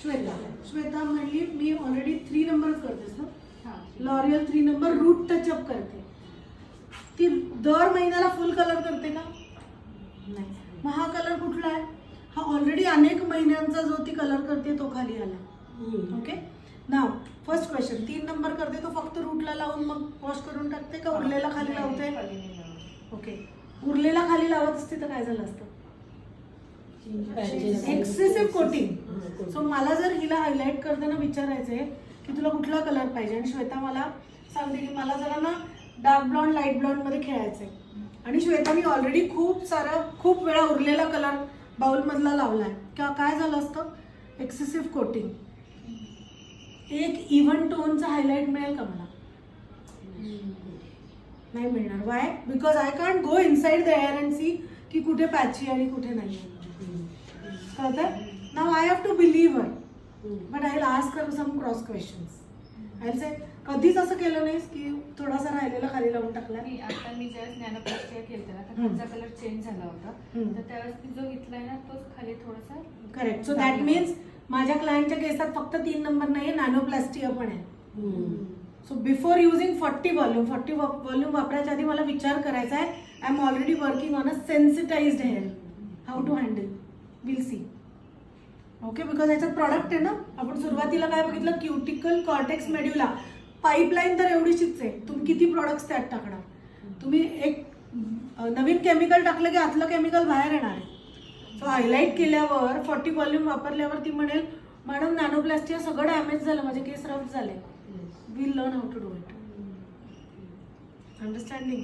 श्वेता म्हणली मी ऑलरेडी 3 नंबरच करतेस ना, लॉरियल 3 नंबर रूट टचअप करते. ती दर महिन्याला फुल कलर करते का? नाही. मग हा कलर कुठला आहे? हा ऑलरेडी अनेक महिन्यांचा जो ती कलर करते तो खाली आला. ओके. नाव फर्स्ट क्वेश्चन, 3 नंबर करते तो फक्त रूटला लावून मग वॉश करून टाकते का उरलेला खाली लावते? ओके. उरलेला खाली लावत असते तर काय झालं असतं? Excessive coating. सो मला जर हिला हायलाइट करताना विचारायचंय की तुला कुठला कलर पाहिजे आणि श्वेता मला सांगते की मला जरा ना डार्क ब्लॉन्ड लाईट ब्लॉन्ड मध्ये खेळायचंय आणि श्वेता मी ऑलरेडी खूप वेळा उरलेला कलर बाउल मधला लावलाय किंवा काय झालं असतं? Excessive coating. एक इव्हन टोनचा हायलाइट मिळेल का मला? नाही मिळणार. Why? Because I can't go inside the air and see की कुठे पॅची आणि कुठे नाही. कळतंय? Now I have to believe her, but I will ask her some cross questions. I will say कधीच असं केलं नाहीस की थोडासा राहिलेला खाली लावून टाकला? आता मी ज्यावेळेस ज्ञानप्रक्रिया केली ना तर खालचा कलर चेंज झाला होता, तर त्यावेळेस मी जो घेतलाय ना तोच खाली थोडासा. करेक्ट. सो दॅट मीन्स माझ्या क्लायंटच्या केसात फक्त 3 नंबर नाहीये, नॅनोप्लास्टिया पण आहे. सो बिफोर युझिंग 40 व्हॉल्यूम वापरायच्या आधी मला विचार करायचा आहे I am already working on a sensitized hair, how to handle. Will see. Okay. Because याच्यात प्रॉडक्ट आहे ना. आपण सुरुवातीला काय बघितलं? Cuticle cortex मेड्युला. पाईपलाईन तर एवढीशीच आहे. तुम्ही किती प्रॉडक्ट्स त्यात टाकणार? तुम्ही एक नवीन केमिकल टाकलं की आतलं केमिकल बाहेर येणार आहे. सो हायलाइट केल्यावर 40 व्हॉल्यूम वापरल्यावर ती म्हणेल मॅडम नॅनोप्लास्टिया सगळं डॅमेज झालं, माझे केस रफ झाले. Will learn how to do it. Understanding?